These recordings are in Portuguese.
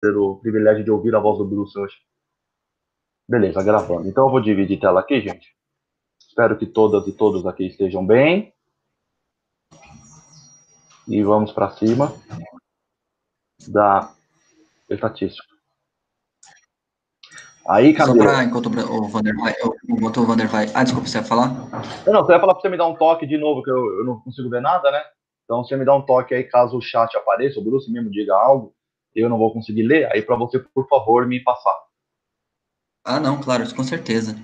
ter o privilégio de ouvir a voz do Bruce hoje. Beleza, gravando. Então eu vou dividir tela aqui, gente. Espero que todas e todos aqui estejam bem. E vamos para cima da estatística. Aí, Só Camilo. para enquanto o Vander vai. Enquanto o Vander vai. Ah, desculpa, você vai falar? Não, você vai falar para você me dar um toque de novo, que eu não consigo ver nada, né? Então você me dá um toque aí caso o chat apareça, o Bruce mesmo diga algo, eu não vou conseguir ler. Aí para você, por favor, me passar. Ah, não, claro, isso com certeza.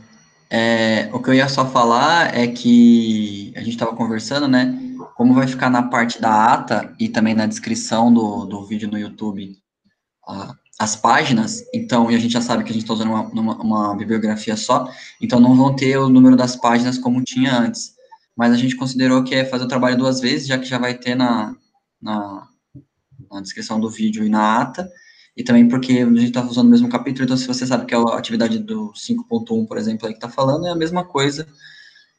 O que eu ia só falar é que a gente estava conversando, né? Como vai ficar na parte da ata e também na descrição do vídeo no YouTube as páginas, então, e a gente já sabe que a gente está usando uma bibliografia só, então não vão ter o número das páginas como tinha antes. Mas a gente considerou que é fazer o trabalho duas vezes, já que já vai ter na, na descrição do vídeo e na ata, e também porque a gente está usando o mesmo capítulo, então se você sabe que é a atividade do 5.1, por exemplo, aí que está falando, é a mesma coisa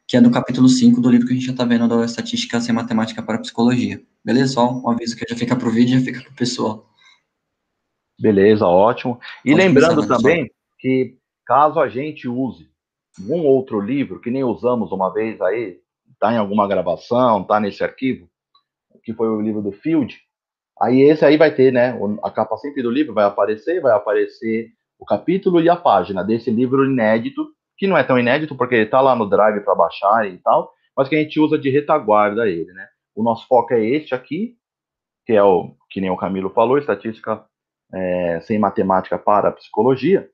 que é do capítulo 5 do livro que a gente já está vendo da Estatística Sem Matemática para a Psicologia. Beleza? Só um aviso que já fica para o vídeo e já fica para o pessoal. Beleza, ótimo. E Pode começar, lembrando Wander, só. também que caso a gente use um outro livro, que nem usamos uma vez aí, está em alguma gravação, está nesse arquivo, que foi o livro do Field, aí esse aí vai ter, né, a capa sempre do livro vai aparecer o capítulo e a página desse livro inédito, que não é tão inédito porque está lá no Drive para baixar e tal, mas que a gente usa de retaguarda ele, né? O nosso foco é este aqui, que é o que nem o Camilo falou, estatística sem matemática para a psicologia,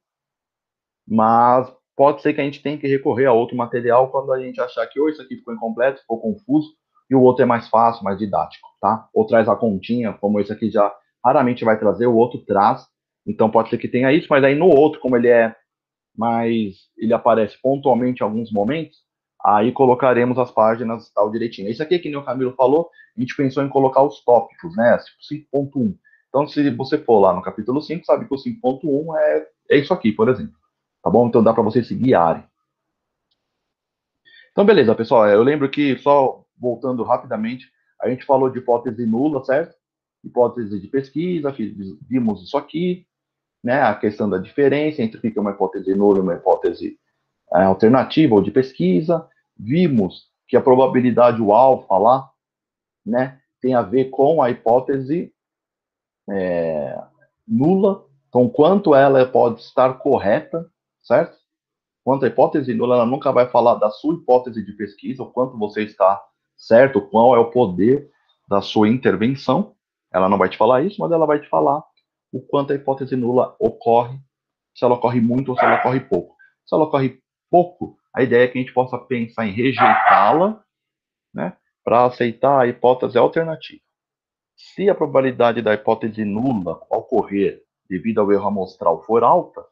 mas pode ser que a gente tenha que recorrer a outro material quando a gente achar que ou isso aqui ficou incompleto, ficou confuso, e o outro é mais fácil, mais didático, tá? Ou traz a continha, como esse aqui já raramente vai trazer, o outro traz, então pode ser que tenha isso, mas aí no outro, como ele é mais, ele aparece pontualmente em alguns momentos, aí colocaremos as páginas tal direitinho. Esse aqui, que nem o Camilo falou, a gente pensou em colocar os tópicos, né? 5.1. Então, se você for lá no capítulo 5, sabe que o 5.1 é isso aqui, por exemplo. Tá bom? Então dá para vocês se guiarem. Então, beleza, pessoal. Eu lembro que, só voltando rapidamente, a gente falou de hipótese nula, certo? Hipótese de pesquisa, vimos isso aqui, né? A questão da diferença entre o que é uma hipótese nula e uma hipótese alternativa ou de pesquisa. Vimos que a probabilidade, o alfa lá, né, tem a ver com a hipótese nula, então quanto ela pode estar correta, certo? Quanto à hipótese nula, ela nunca vai falar da sua hipótese de pesquisa, o quanto você está certo, qual é o poder da sua intervenção. Ela não vai te falar isso, mas ela vai te falar o quanto a hipótese nula ocorre, se ela ocorre muito ou se ela ocorre pouco. Se ela ocorre pouco, a ideia é que a gente possa pensar em rejeitá-la, né, para aceitar a hipótese alternativa. Se a probabilidade da hipótese nula ocorrer devido ao erro amostral for alta,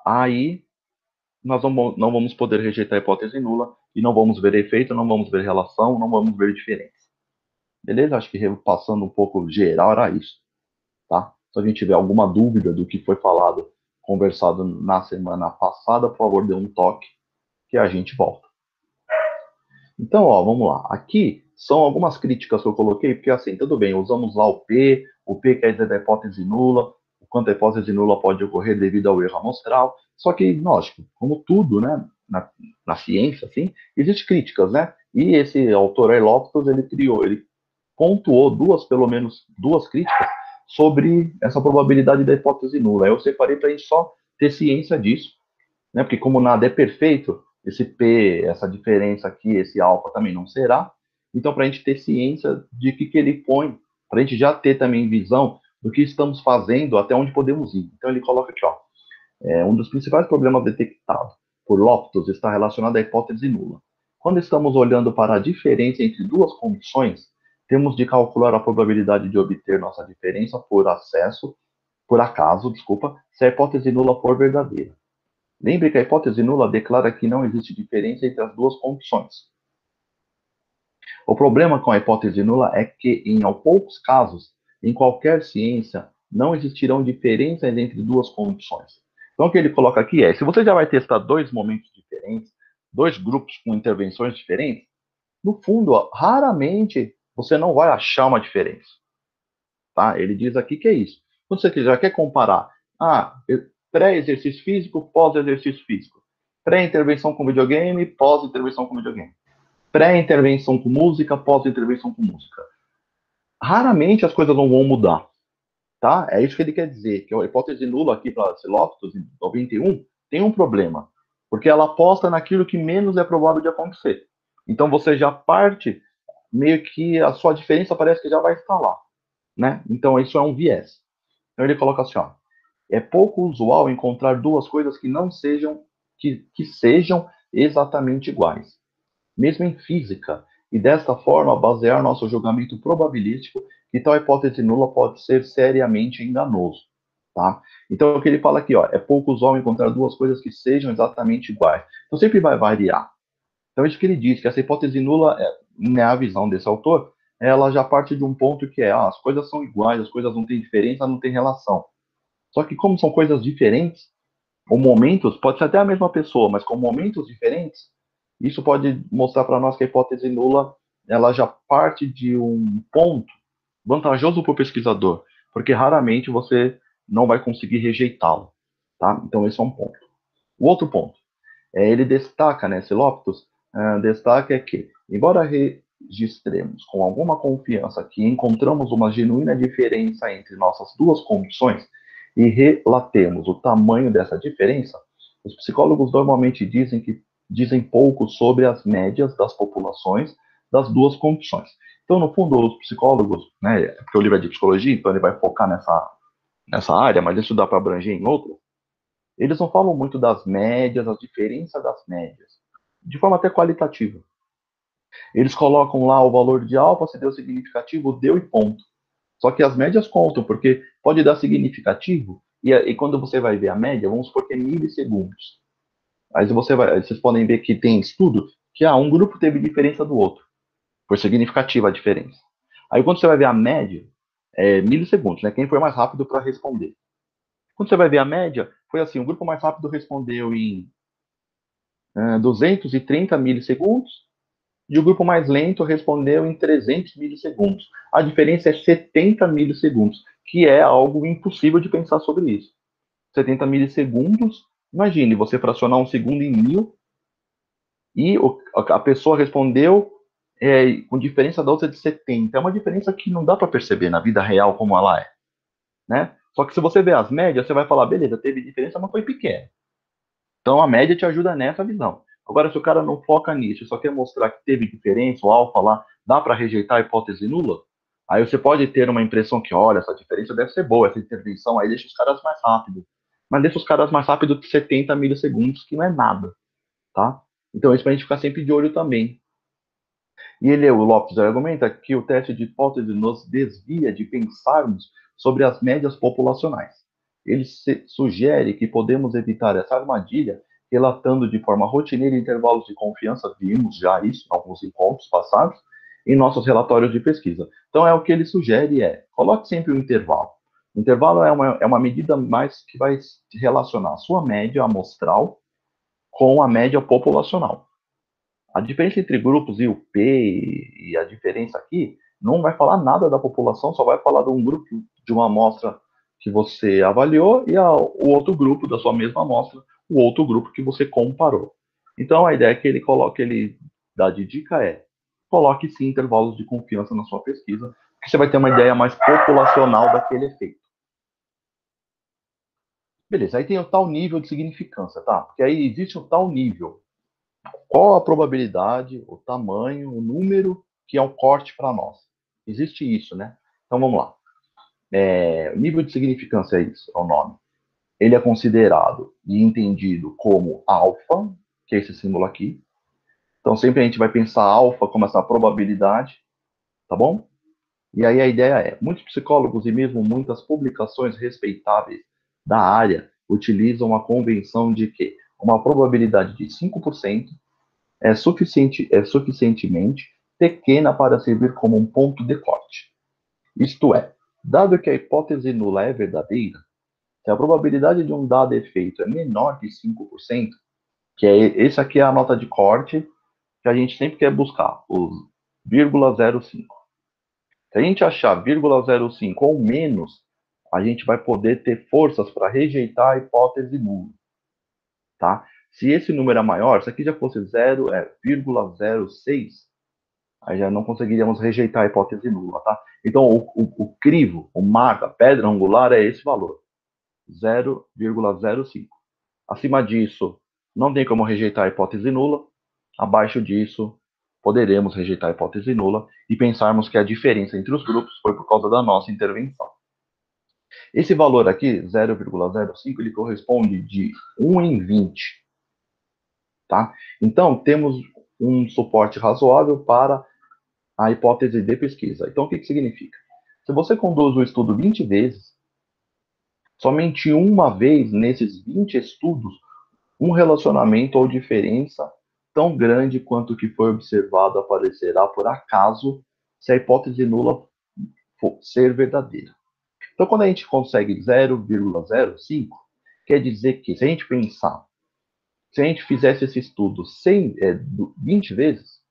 aí nós não vamos poder rejeitar a hipótese nula e não vamos ver efeito, não vamos ver relação, não vamos ver diferença. Beleza? Acho que passando um pouco geral era isso, tá? Se a gente tiver alguma dúvida do que foi falado, conversado na semana passada, por favor, dê um toque que a gente volta. Então, ó, vamos lá. Aqui são algumas críticas que eu coloquei, porque assim, tudo bem, usamos lá o P quer dizer da hipótese nula, o quanto a hipótese nula pode ocorrer devido ao erro amostral, só que, lógico, como tudo, né, na ciência, assim, existe críticas, né? E esse autor Loftus, ele pontuou pelo menos duas críticas sobre essa probabilidade da hipótese nula. Eu separei para a gente só ter ciência disso, né? Porque como nada é perfeito, esse P, essa diferença aqui, esse alfa também não será. Então, para a gente ter ciência de que ele põe, para a gente já ter também visão do que estamos fazendo, até onde podemos ir. Então, ele coloca aqui, ó, um dos principais problemas detectados por Loftus está relacionado à hipótese nula. Quando estamos olhando para a diferença entre duas condições, temos de calcular a probabilidade de obter nossa diferença por acaso, desculpa, se a hipótese nula for verdadeira. Lembre que a hipótese nula declara que não existe diferença entre as duas condições. O problema com a hipótese nula é que, em poucos casos, em qualquer ciência, não existirão diferenças entre duas condições. Então, o que ele coloca aqui é: se você já vai testar dois momentos diferentes, dois grupos com intervenções diferentes, no fundo, ó, raramente você não vai achar uma diferença. Tá? Ele diz aqui que é isso. Quando você já quer comparar, pré-exercício físico, pós-exercício físico. Pré-intervenção com videogame, pós-intervenção com videogame. Pré-intervenção com música, pós-intervenção com música. Raramente as coisas não vão mudar, tá? É isso que ele quer dizer, que a hipótese nula aqui para Silóptos, em 91, tem um problema, porque ela aposta naquilo que menos é provável de acontecer. Então você já parte, meio que a sua diferença parece que já vai estar lá, né? Então isso é um viés. Então ele coloca assim, ó, é pouco usual encontrar duas coisas que não sejam, que sejam exatamente iguais, mesmo em física, e desta forma basear nosso julgamento probabilístico que tal hipótese nula pode ser seriamente enganoso, tá? Então o que ele fala aqui, ó, é pouco usual encontrar duas coisas que sejam exatamente iguais. Então sempre vai variar. Então isso que ele diz, que essa hipótese nula, na visão desse autor, ela já parte de um ponto que é, as coisas são iguais, as coisas não têm diferença, não têm relação. Só que como são coisas diferentes, ou momentos, pode ser até a mesma pessoa, mas com momentos diferentes, isso pode mostrar para nós que a hipótese nula, ela já parte de um ponto vantajoso para o pesquisador, porque raramente você não vai conseguir rejeitá-lo, tá? Então esse é um ponto. O outro ponto, ele destaca, né, Silóptos, destaca que, embora registremos com alguma confiança que encontramos uma genuína diferença entre nossas duas condições e relatemos o tamanho dessa diferença, os psicólogos normalmente dizem pouco sobre as médias das populações das duas condições. Então, no fundo, os psicólogos, né, porque o livro é de psicologia, então ele vai focar nessa área, mas isso dá para abranger em outras, eles não falam muito das médias, a diferença das médias, de forma até qualitativa. Eles colocam lá o valor de alfa, se deu significativo, deu e ponto. Só que as médias contam, porque pode dar significativo, e quando você vai ver a média, vamos supor que é milissegundos. Aí vocês podem ver que tem estudo que um grupo teve diferença do outro. Foi significativa a diferença. Aí quando você vai ver a média, é milissegundos, né? Quem foi mais rápido para responder. Quando você vai ver a média, foi assim, o grupo mais rápido respondeu em 230 milissegundos e o grupo mais lento respondeu em 300 milissegundos. A diferença é 70 milissegundos, que é algo impossível de pensar sobre isso. 70 milissegundos, imagine você fracionar um segundo em 1000 e a pessoa respondeu com diferença da outra de 70. É uma diferença que não dá para perceber na vida real como ela é, né? Só que se você ver as médias, você vai falar, beleza, teve diferença, mas foi pequena. Então a média te ajuda nessa visão. Agora, se o cara não foca nisso, só quer mostrar que teve diferença, o alfa lá, dá para rejeitar a hipótese nula, aí você pode ter uma impressão que, olha, essa diferença deve ser boa, essa intervenção aí deixa os caras mais rápido. Mas deixa os caras mais rápido que 70 milissegundos, que não é nada, tá? Então, isso para a gente ficar sempre de olho também. E o Lopes argumenta que o teste de hipótese nos desvia de pensarmos sobre as médias populacionais. Ele sugere que podemos evitar essa armadilha relatando de forma rotineira intervalos de confiança, vimos já isso em alguns encontros passados, em nossos relatórios de pesquisa. Então, o que ele sugere coloque sempre um intervalo. O intervalo é uma medida mais que vai relacionar a sua média amostral com a média populacional. A diferença entre grupos e o P e a diferença aqui não vai falar nada da população, só vai falar de um grupo de uma amostra que você avaliou e o outro grupo da sua mesma amostra, o outro grupo que você comparou. Então a ideia que ele dá de dica coloque sim intervalos de confiança na sua pesquisa, que você vai ter uma ideia mais populacional daquele efeito. Beleza, aí tem o tal nível de significância, tá? Porque aí existe o tal nível. Qual a probabilidade, o tamanho, o número que é um corte para nós? Existe isso, né? Então vamos lá. O nível de significância é isso, é o nome. Ele é considerado e entendido como alfa, que é esse símbolo aqui. Então sempre a gente vai pensar alfa como essa probabilidade, tá bom? E aí a ideia muitos psicólogos e mesmo muitas publicações respeitáveis da área utilizam a convenção de que uma probabilidade de 5% suficientemente pequena para servir como um ponto de corte. Isto é, dado que a hipótese nula é verdadeira, se a probabilidade de um dado efeito é menor que 5%, que esse aqui é a nota de corte que a gente sempre quer buscar, os 0,05. Se a gente achar 0,05 ou menos, a gente vai poder ter forças para rejeitar a hipótese nula, tá? Se esse número é maior, se aqui já fosse 0,06, aí já não conseguiríamos rejeitar a hipótese nula, tá? Então, o crivo, o marco, a pedra angular é esse valor, 0,05. Acima disso, não tem como rejeitar a hipótese nula. Abaixo disso, poderemos rejeitar a hipótese nula e pensarmos que a diferença entre os grupos foi por causa da nossa intervenção. Esse valor aqui, 0,05, ele corresponde de 1 em 20. Tá? Então, temos um suporte razoável para a hipótese de pesquisa. Então, o que significa? Se você conduz o estudo 20 vezes, somente uma vez nesses 20 estudos, um relacionamento ou diferença tão grande quanto o que foi observado aparecerá por acaso se a hipótese nula for ser verdadeira. Então, quando a gente consegue 0,05, quer dizer que, se a gente pensar, se a gente fizesse esse estudo 20 vezes,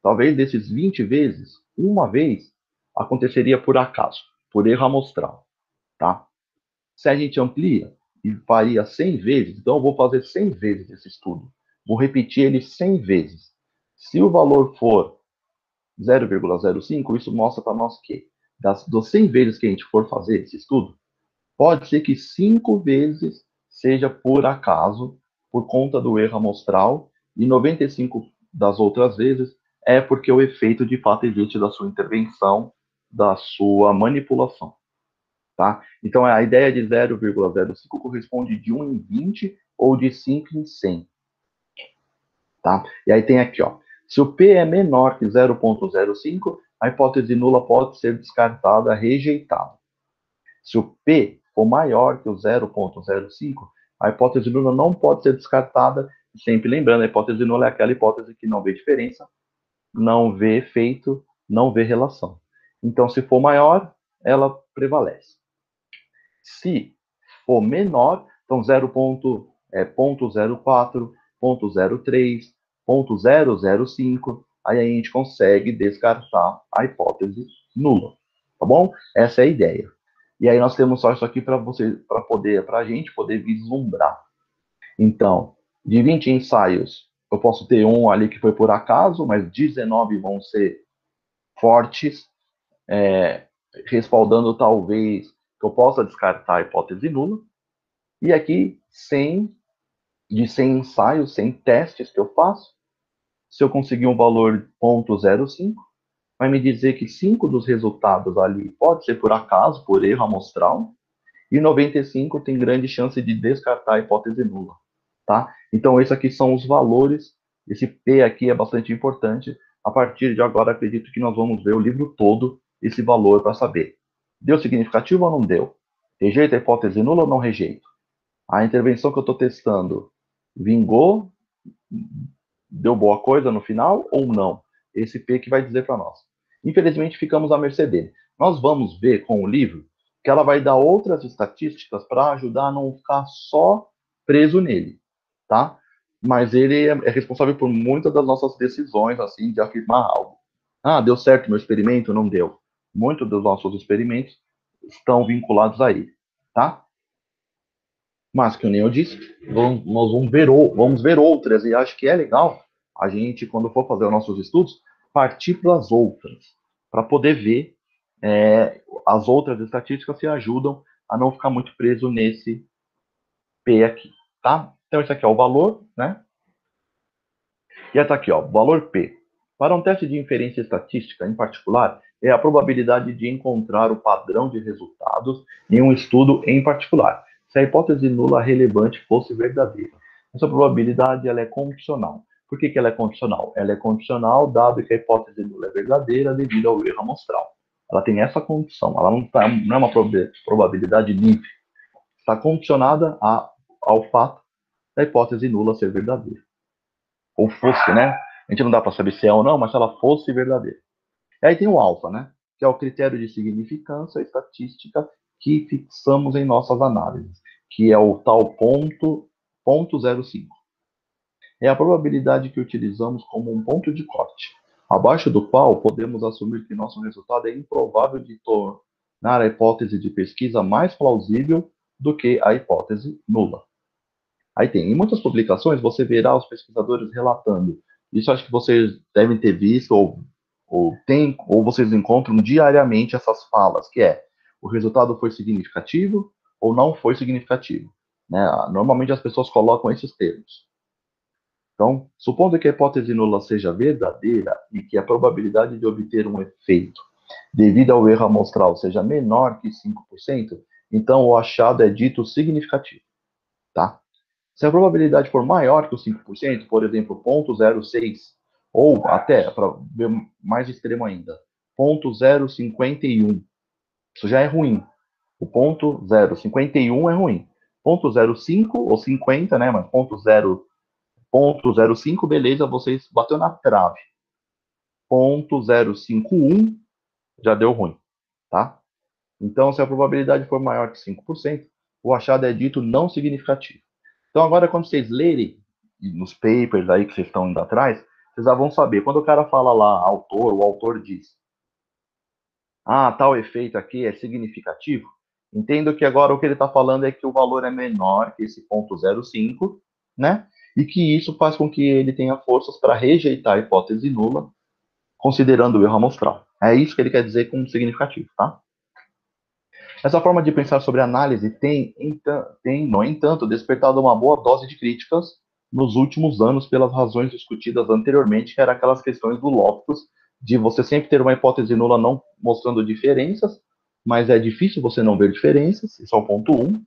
talvez desses 20 vezes, uma vez aconteceria por acaso, por erro amostral, tá? Se a gente amplia e faria 100 vezes, então eu vou fazer 100 vezes esse estudo. Vou repetir ele 100 vezes. Se o valor for 0,05, isso mostra para nós que das 100 vezes que a gente for fazer esse estudo, pode ser que 5 vezes seja por acaso, por conta do erro amostral, e 95 das outras vezes é porque o efeito de fato existe da sua intervenção, da sua manipulação. Tá? Então, a ideia de 0,05 corresponde de 1 em 20 ou de 5 em 100. Tá? E aí tem aqui, ó, se o P é menor que 0,05, a hipótese nula pode ser descartada, rejeitada. Se o P for maior que o 0,05, a hipótese nula não pode ser descartada, sempre lembrando, a hipótese nula é aquela hipótese que não vê diferença, não vê efeito, não vê relação. Então, se for maior, ela prevalece. Se for menor, então 0,04, 0,03, 0,005, aí a gente consegue descartar a hipótese nula, tá bom? Essa é a ideia. E aí nós temos só isso aqui para a gente poder vislumbrar. Então, de 20 ensaios, eu posso ter um ali que foi por acaso, mas 19 vão ser fortes, respaldando talvez que eu possa descartar a hipótese nula. E aqui, 100 ensaios, 100 testes que eu faço, se eu conseguir um valor 0,05, vai me dizer que 5 dos resultados ali pode ser por acaso, por erro amostral, e 95 tem grande chance de descartar a hipótese nula, tá? Então, esses aqui são os valores, esse P aqui é bastante importante. A partir de agora, acredito que nós vamos ver o livro todo, esse valor para saber. Deu significativo ou não deu? Rejeita a hipótese nula ou não rejeito? A intervenção que eu estou testando vingou? Deu boa coisa no final ou não? Esse P que vai dizer para nós. Infelizmente, ficamos à mercê dele. Nós vamos ver com o livro que ela vai dar outras estatísticas para ajudar a não ficar só preso nele, tá? Mas ele é responsável por muitas das nossas decisões, assim, de afirmar algo. Ah, deu certo meu experimento? Não deu. Muitos dos nossos experimentos estão vinculados a ele, tá? Mas, que nem eu disse, nós vamos ver outras, e acho que é legal a gente, quando for fazer os nossos estudos, partir para as outras, para poder ver as outras estatísticas se ajudam a não ficar muito preso nesse P aqui, tá? Então, esse aqui é o valor, né? E está aqui, ó, valor P. Para um teste de inferência estatística, em particular, é a probabilidade de encontrar o padrão de resultados em um estudo em particular, se a hipótese nula relevante fosse verdadeira. Essa probabilidade ela é condicional. Por que ela é condicional? Ela é condicional dado que a hipótese nula é verdadeira devido ao erro amostral. Ela tem essa condição, ela não é uma probabilidade livre. Está condicionada ao fato da hipótese nula ser verdadeira. Ou fosse, né? A gente não dá para saber se é ou não, mas se ela fosse verdadeira. E aí tem o alfa, né? Que é o critério de significância estatística que fixamos em nossas análises, que é o tal ponto 0,5. É a probabilidade que utilizamos como um ponto de corte, abaixo do qual podemos assumir que nosso resultado é improvável de tornar a hipótese de pesquisa mais plausível do que a hipótese nula. Aí tem, em muitas publicações, você verá os pesquisadores relatando. Isso acho que vocês devem ter visto, ou vocês encontram diariamente essas falas, que é, o resultado foi significativo ou não foi significativo. Né? Normalmente as pessoas colocam esses termos. Então, supondo que a hipótese nula seja verdadeira e que a probabilidade de obter um efeito devido ao erro amostral seja menor que 5%, então o achado é dito significativo. Tá? Se a probabilidade for maior que os 5%, por exemplo, 0,06, ou até, para ver mais extremo ainda, 0,051, isso já é ruim. O 0,051 é ruim. 0,05 ou 50, né, mas 0,05, beleza, vocês bateu na trave. 0,051 já deu ruim, tá? Então, se a probabilidade for maior que 5%, o achado é dito não significativo. Então, agora, quando vocês lerem nos papers aí que vocês estão indo atrás, vocês já vão saber. Quando o cara fala lá, autor, o autor diz, tal efeito aqui é significativo, entendo que agora o que ele está falando é que o valor é menor que esse 0,05, né? E que isso faz com que ele tenha forças para rejeitar a hipótese nula, considerando o erro amostral. É isso que ele quer dizer com significativo, tá? Essa forma de pensar sobre análise tem, no entanto, despertado uma boa dose de críticas nos últimos anos pelas razões discutidas anteriormente, que eram aquelas questões do Loftus, de você sempre ter uma hipótese nula não mostrando diferenças, mas é difícil você não ver diferenças, isso é o ponto 1.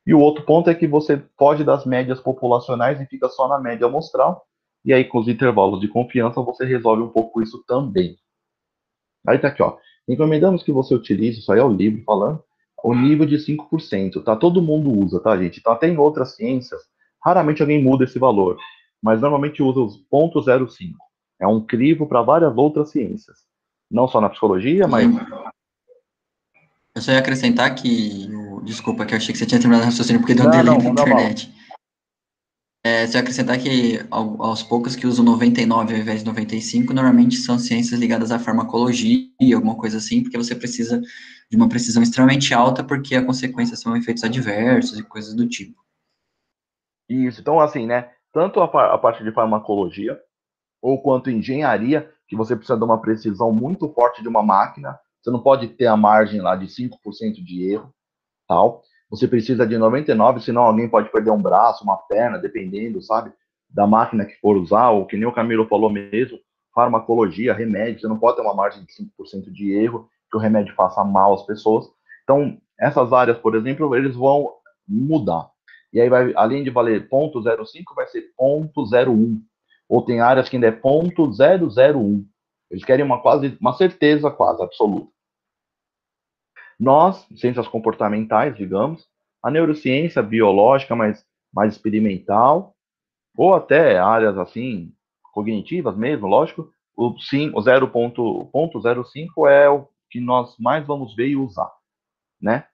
E o outro ponto é que você foge das médias populacionais e fica só na média amostral, e aí com os intervalos de confiança você resolve um pouco isso também. Aí tá aqui, ó. Recomendamos que você utilize, isso aí é o livro falando, o nível de 5%, tá? Todo mundo usa, tá, gente? Então, até em outras ciências, raramente alguém muda esse valor, mas normalmente usa os 0,05. É um crivo para várias outras ciências. Não só na psicologia, mas... Sim. Eu só ia acrescentar que, desculpa, que eu achei que você tinha terminado o raciocínio porque deu um delay Não, na manda bala. internet. Só ia acrescentar que, aos poucos que usam 99 ao invés de 95, normalmente são ciências ligadas à farmacologia, alguma coisa assim, porque você precisa de uma precisão extremamente alta, porque a consequência são efeitos adversos e coisas do tipo. Isso, então assim, né? Tanto a parte de farmacologia, ou quanto engenharia, que você precisa de uma precisão muito forte de uma máquina, você não pode ter a margem lá de 5% de erro, tal. Você precisa de 99, senão alguém pode perder um braço, uma perna, dependendo, sabe, da máquina que for usar, ou que nem o Camilo falou mesmo, farmacologia, remédio, você não pode ter uma margem de 5% de erro, que o remédio faça mal às pessoas. Então, essas áreas, por exemplo, eles vão mudar. E aí, vai, além de valer 0,05, vai ser 0,01. Ou tem áreas que ainda é 0,001. Eles querem uma certeza quase absoluta. Nós, ciências comportamentais, digamos, a neurociência biológica mais experimental, ou até áreas assim, cognitivas mesmo, lógico, o 0,05 é o que nós mais vamos ver e usar, né?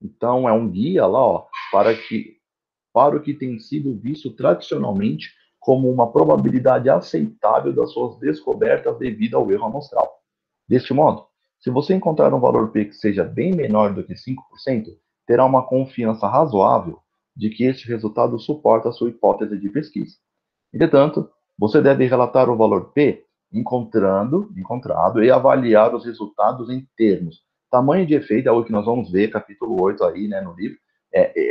Então, é um guia lá, ó, para o que tem sido visto tradicionalmente como uma probabilidade aceitável das suas descobertas devido ao erro amostral. Deste modo, se você encontrar um valor P que seja bem menor do que 5%, terá uma confiança razoável de que este resultado suporta a sua hipótese de pesquisa. Entretanto, você deve relatar o valor P encontrado e avaliar os resultados em termos. Tamanho de efeito é o que nós vamos ver, capítulo 8 aí, né, no livro.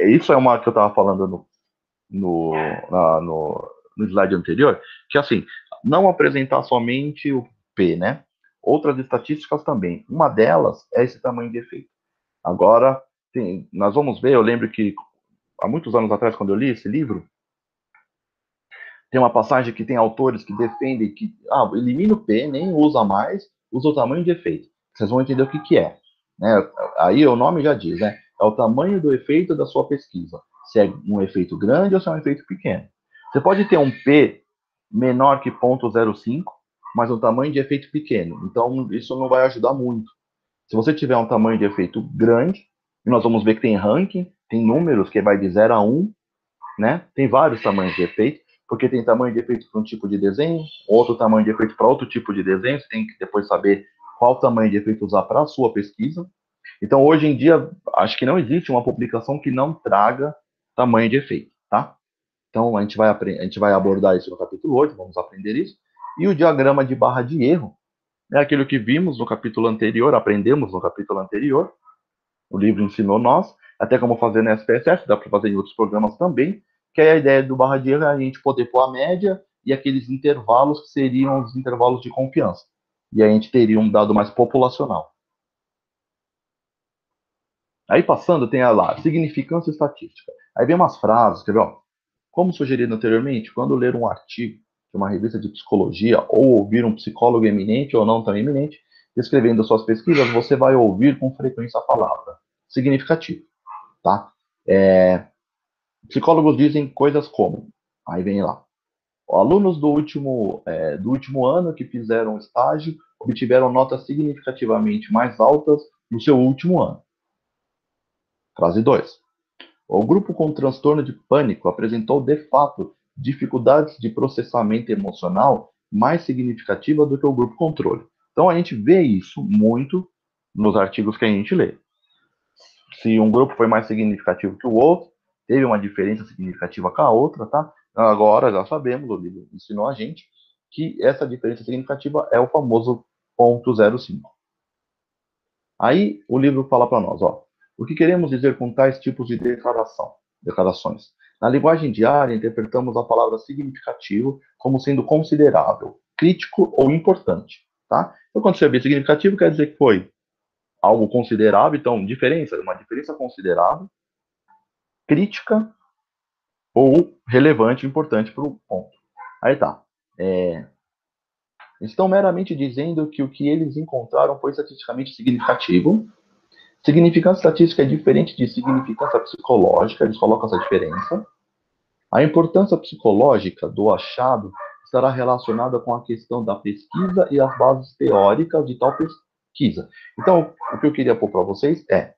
Isso é uma que eu estava falando no slide anterior, que assim, não apresentar somente o P, né? Outras estatísticas também. Uma delas é esse tamanho de efeito. Agora, nós vamos ver, eu lembro que há muitos anos atrás, quando eu li esse livro, tem uma passagem que tem autores que defendem que elimina o P, nem usa mais, usa o tamanho de efeito. Vocês vão entender o que é. Né? Aí o nome já diz, né? É o tamanho do efeito da sua pesquisa. Se é um efeito grande ou se é um efeito pequeno. Você pode ter um P menor que 0,05, mas um tamanho de efeito pequeno. Então, isso não vai ajudar muito. Se você tiver um tamanho de efeito grande, e nós vamos ver que tem ranking, tem números que vai de 0 a 1, né? Tem vários tamanhos de efeito, porque tem tamanho de efeito para um tipo de desenho, outro tamanho de efeito para outro tipo de desenho, você tem que depois saber qual tamanho de efeito usar para a sua pesquisa. Então, hoje em dia, acho que não existe uma publicação que não traga tamanho de efeito, tá? Então, a gente vai abordar isso no capítulo 8, vamos aprender isso. E o diagrama de barra de erro é aquilo que vimos no capítulo anterior, aprendemos no capítulo anterior, o livro ensinou nós, até como fazer no SPSS, dá para fazer em outros programas também, que é a ideia do barra de erro é a gente poder pôr a média e aqueles intervalos que seriam os intervalos de confiança. E aí a gente teria um dado mais populacional. Aí passando, tem a lá, significância estatística. Aí vem umas frases, quer ver? Ó, como sugerido anteriormente, quando ler um artigo de uma revista de psicologia ou ouvir um psicólogo eminente ou não tão eminente descrevendo suas pesquisas, você vai ouvir com frequência a palavra significativo, tá? Psicólogos dizem coisas como, aí vem lá, alunos do último ano que fizeram estágio obtiveram notas significativamente mais altas no seu último ano. Frase 2. O grupo com transtorno de pânico apresentou, de fato, dificuldades de processamento emocional mais significativas do que o grupo controle. Então, a gente vê isso muito nos artigos que a gente lê. Se um grupo foi mais significativo que o outro, teve uma diferença significativa com a outra, tá? Agora, já sabemos, o livro ensinou a gente, que essa diferença significativa é o famoso ponto 0,5. Aí, o livro fala para nós, ó, o que queremos dizer com tais tipos de declarações? Na linguagem diária, interpretamos a palavra significativo como sendo considerável, crítico ou importante, tá? Então, quando você vê significativo, quer dizer que foi algo considerável, então, uma diferença considerável, crítica ou relevante, importante para o ponto. Aí tá. Estão meramente dizendo que o que eles encontraram foi estatisticamente significativo. Significância estatística é diferente de significância psicológica, eles colocam essa diferença. A importância psicológica do achado estará relacionada com a questão da pesquisa e as bases teóricas de tal pesquisa. Então, o que eu queria pôr para vocês é,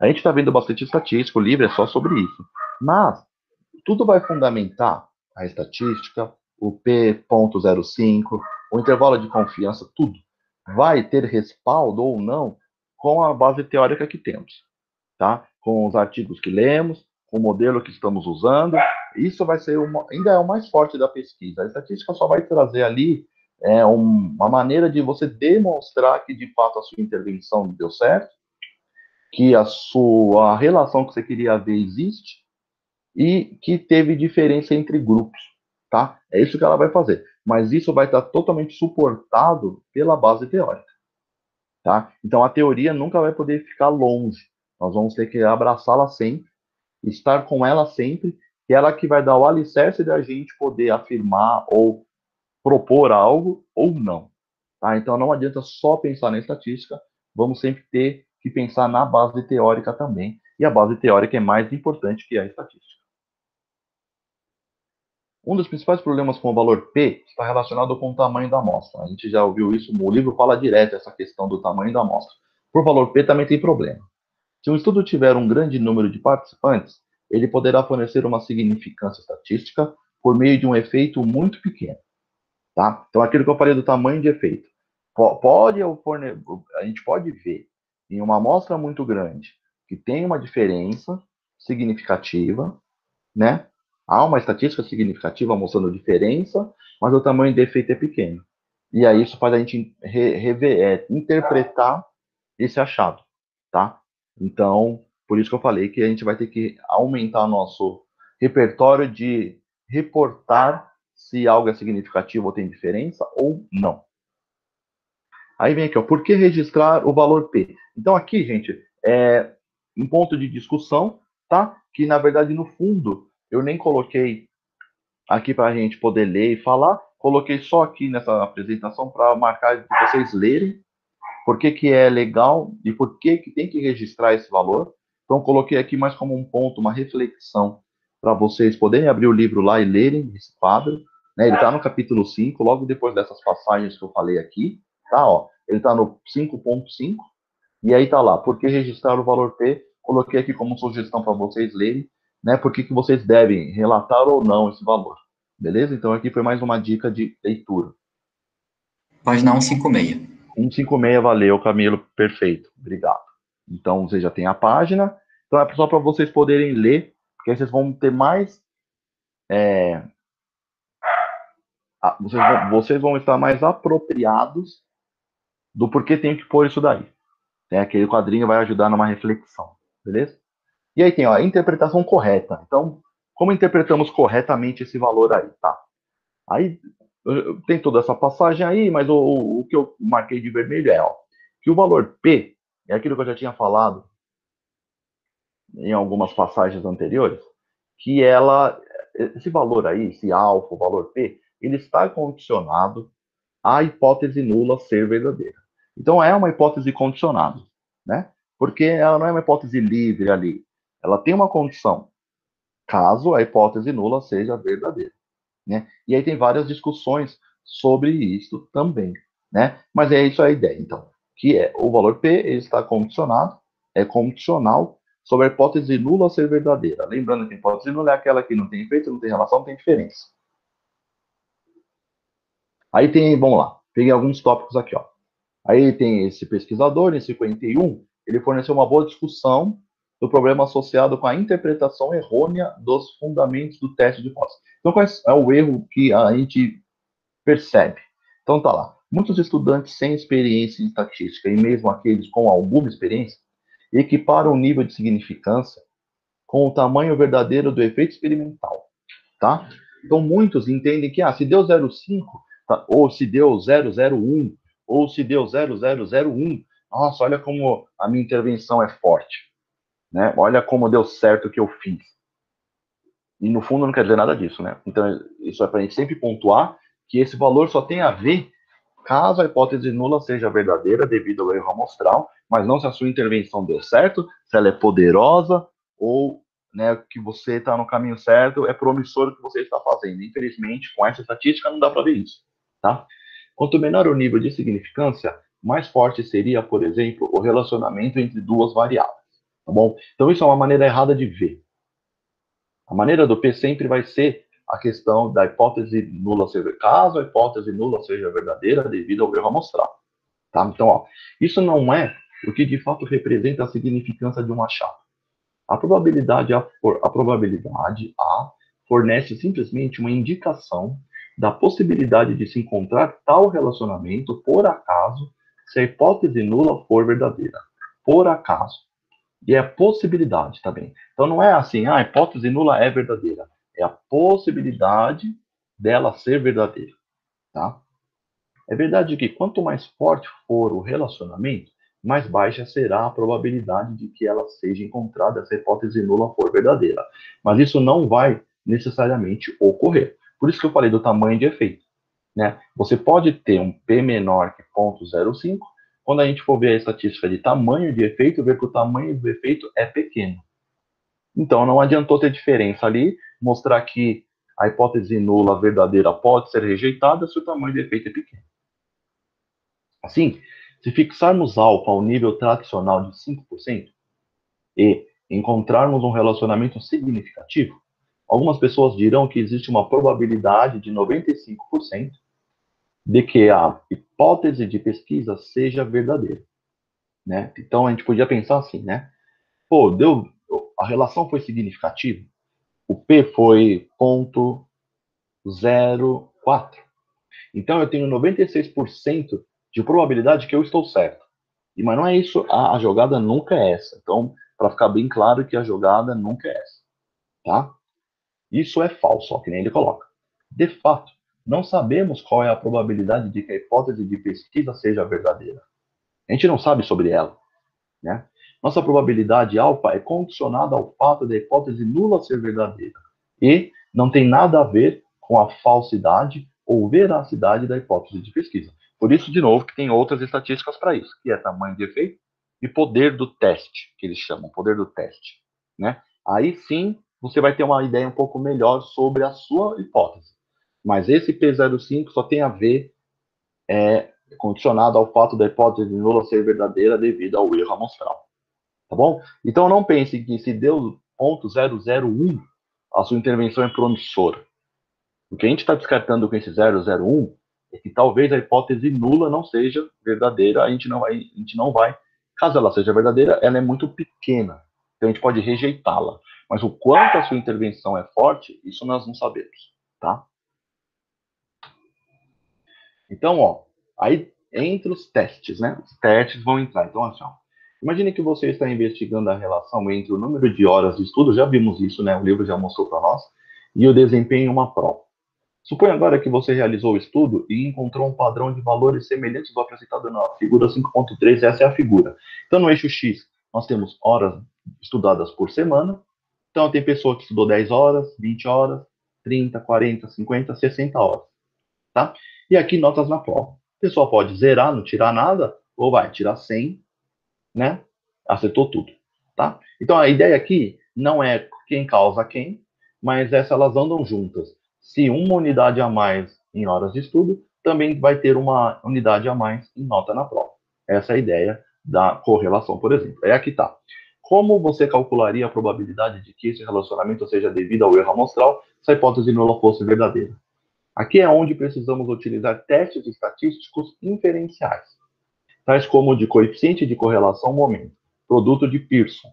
a gente está vendo bastante estatística, o livro é só sobre isso, mas tudo vai fundamentar a estatística, o P.05, o intervalo de confiança, tudo vai ter respaldo ou não com a base teórica que temos, tá? Com os artigos que lemos, com o modelo que estamos usando. Isso vai ser ainda é o mais forte da pesquisa. A estatística só vai trazer ali uma maneira de você demonstrar que de fato a sua intervenção deu certo, que a relação que você queria ver existe e que teve diferença entre grupos, tá? É isso que ela vai fazer. Mas isso vai estar totalmente suportado pela base teórica, tá? Então a teoria nunca vai poder ficar longe. Nós vamos ter que abraçá-la sempre, estar com ela sempre, que ela que vai dar o alicerce da gente poder afirmar ou propor algo ou não, tá? Então não adianta só pensar na estatística, vamos sempre ter que pensar na base teórica também. E a base teórica é mais importante que a estatística. Um dos principais problemas com o valor P está relacionado com o tamanho da amostra. A gente já ouviu isso, o livro fala direto essa questão do tamanho da amostra. Por valor P também tem problema. Se um estudo tiver um grande número de participantes, ele poderá fornecer uma significância estatística por meio de um efeito muito pequeno. Tá? Então, aquilo que eu falei do tamanho de efeito. A gente pode ver em uma amostra muito grande que tem uma diferença significativa, né? Há uma estatística significativa mostrando diferença, mas o tamanho do efeito é pequeno. E aí isso faz a gente interpretar esse achado, tá? Então, por isso que eu falei que a gente vai ter que aumentar nosso repertório de reportar se algo é significativo ou tem diferença ou não. Aí vem aqui, ó, por que registrar o valor P? Então aqui, gente, é um ponto de discussão, tá? Que na verdade no fundo eu nem coloquei aqui para a gente poder ler e falar, coloquei só aqui nessa apresentação para marcar para vocês lerem por que, que é legal e por que, que tem que registrar esse valor. Então, coloquei aqui mais como um ponto, uma reflexão, para vocês poderem abrir o livro lá e lerem esse quadro. Né? Ele está no capítulo 5, logo depois dessas passagens que eu falei aqui. Tá, ó, ele está no 5.5, e aí está lá, por que registrar o valor P? Coloquei aqui como sugestão para vocês lerem, né? Por que, que vocês devem relatar ou não esse valor. Beleza? Então, aqui foi mais uma dica de leitura. Página 156. 156, valeu, Camilo, perfeito, obrigado. Então, você já tem a página. Então, é só para vocês poderem ler, porque aí vocês vão ter mais... vocês vão estar mais apropriados do porquê tem que pôr isso daí. Aquele quadrinho vai ajudar numa reflexão, beleza? E aí tem ó, a interpretação correta. Então, como interpretamos corretamente esse valor aí, tá? Aí tem toda essa passagem aí, mas o que eu marquei de vermelho é ó, que o valor P é aquilo que eu já tinha falado em algumas passagens anteriores, que esse valor aí, esse alfa, o valor P, ele está condicionado à hipótese nula ser verdadeira. Então é uma hipótese condicionada, né? Porque ela não é uma hipótese livre ali. Ela tem uma condição, caso a hipótese nula seja verdadeira, né? E aí tem várias discussões sobre isso também, né? Mas é isso a ideia, então, que é o valor P ele está condicionado, é condicional sobre a hipótese nula ser verdadeira. Lembrando que a hipótese nula é aquela que não tem efeito, não tem relação, não tem diferença. Aí tem, vamos lá, peguei alguns tópicos aqui, ó. Aí tem esse pesquisador, em 51, ele forneceu uma boa discussão do problema associado com a interpretação errônea dos fundamentos do teste de hipótese. Então, qual é o erro que a gente percebe? Então, tá lá. Muitos estudantes sem experiência em estatística, e mesmo aqueles com alguma experiência, equiparam o nível de significância com o tamanho verdadeiro do efeito experimental, tá? Então, muitos entendem que, se deu 0,5, tá, ou se deu 001, ou se deu 0001, nossa, olha como a minha intervenção é forte, né? Olha como deu certo o que eu fiz. E no fundo não quer dizer nada disso, né? Então, isso é para a gente sempre pontuar que esse valor só tem a ver caso a hipótese nula seja verdadeira devido ao erro amostral, mas não se a sua intervenção deu certo, se ela é poderosa ou, né, que você está no caminho certo, é promissor o que você está fazendo. Infelizmente, com essa estatística não dá para ver isso, tá? Quanto menor o nível de significância, mais forte seria, por exemplo, o relacionamento entre duas variáveis, tá bom? Então isso é uma maneira errada de ver. A maneira do P sempre vai ser a questão da hipótese nula ser caso a hipótese nula seja verdadeira devido ao erro amostral. Tá? Então, ó, isso não é o que de fato representa a significância de um achado. A probabilidade A fornece simplesmente uma indicação da possibilidade de se encontrar tal relacionamento por acaso se a hipótese nula for verdadeira. Por acaso. E é a possibilidade também. Então não é assim, a hipótese nula é verdadeira. É a possibilidade dela ser verdadeira, tá? É verdade que quanto mais forte for o relacionamento, mais baixa será a probabilidade de que ela seja encontrada se a hipótese nula for verdadeira. Mas isso não vai necessariamente ocorrer. Por isso que eu falei do tamanho de efeito, né? Você pode ter um P menor que 0,05, quando a gente for ver a estatística de tamanho de efeito, ver que o tamanho do efeito é pequeno. Então, não adiantou ter diferença ali, mostrar que a hipótese nula verdadeira pode ser rejeitada se o tamanho do efeito é pequeno. Assim, se fixarmos alfa ao nível tradicional de 5% e encontrarmos um relacionamento significativo, algumas pessoas dirão que existe uma probabilidade de 95% de que a hipótese de pesquisa seja verdadeira, né? Então a gente podia pensar assim, né? Pô, a relação foi significativa, o P foi 0,04. Então eu tenho 96% de probabilidade que eu estou certo. Mas não é isso, a jogada nunca é essa. Então, para ficar bem claro que a jogada nunca é essa, tá? Isso é falso, ó, que nem ele coloca. De fato, não sabemos qual é a probabilidade de que a hipótese de pesquisa seja verdadeira. A gente não sabe sobre ela, né? Nossa probabilidade alfa é condicionada ao fato da hipótese nula ser verdadeira e não tem nada a ver com a falsidade ou veracidade da hipótese de pesquisa. Por isso, de novo, que tem outras estatísticas para isso, que é tamanho de efeito e poder do teste, que eles chamam, poder do teste, né? Aí sim, você vai ter uma ideia um pouco melhor sobre a sua hipótese. Mas esse P05 só tem a ver condicionado ao fato da hipótese nula ser verdadeira devido ao erro amostral. Tá bom? Então não pense que se deu 0,001, a sua intervenção é promissora. O que a gente está descartando com esse 001 é que talvez a hipótese nula não seja verdadeira, a gente não vai Caso ela seja verdadeira, ela é muito pequena. Então a gente pode rejeitá-la. Mas o quanto a sua intervenção é forte, isso nós não sabemos, tá? Então, ó, aí entre os testes, né? Os testes vão entrar. Então, assim, ó, imagine que você está investigando a relação entre o número de horas de estudo, já vimos isso, né? O livro já mostrou para nós, e o desempenho em uma prova. Suponha agora que você realizou o estudo e encontrou um padrão de valores semelhantes ao apresentado na figura 5.3, essa é a figura. Então, no eixo X, nós temos horas estudadas por semana. Então, tem pessoa que estudou 10 horas, 20 horas, 30, 40, 50, 60 horas, tá? E aqui, notas na prova. A pessoa pode zerar, não tirar nada, ou vai tirar 100, né? Acertou tudo, tá? Então, a ideia aqui não é quem causa quem, mas essa elas andam juntas. Se uma unidade a mais em horas de estudo, também vai ter uma unidade a mais em nota na prova. Essa é a ideia da correlação, por exemplo. É aqui tá. Como você calcularia a probabilidade de que esse relacionamento seja devido ao erro amostral se a hipótese nula fosse verdadeira? Aqui é onde precisamos utilizar testes estatísticos inferenciais, tais como o de coeficiente de correlação momento, produto de Pearson,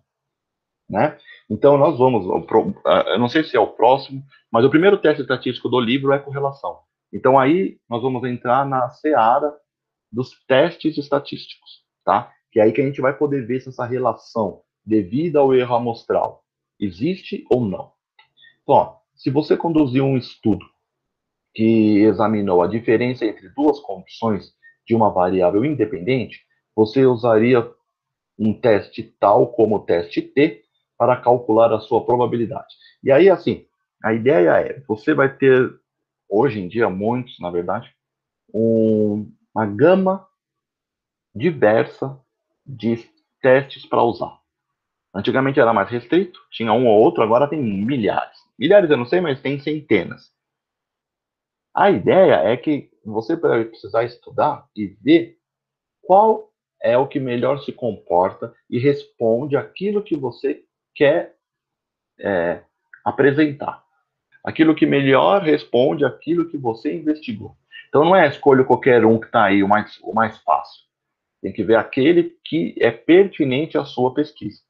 né? Então, nós vamos, eu não sei se é o próximo, mas o primeiro teste estatístico do livro é correlação. Então, aí nós vamos entrar na seara dos testes estatísticos, tá? Que é aí que a gente vai poder ver se essa relação devida ao erro amostral existe ou não. Então, ó, se você conduziu um estudo que examinou a diferença entre duas condições de uma variável independente, você usaria um teste tal como o teste T para calcular a sua probabilidade. E aí, assim, a ideia é, você vai ter, hoje em dia, muitos, na verdade, uma gama diversa de testes para usar. Antigamente era mais restrito, tinha um ou outro, agora tem milhares. Milhares eu não sei, mas tem centenas. A ideia é que você vai precisar estudar e ver qual é o que melhor se comporta e responde aquilo que você quer apresentar. Aquilo que melhor responde aquilo que você investigou. Então não é escolha qualquer um que está aí, o mais fácil. Tem que ver aquele que é pertinente à sua pesquisa.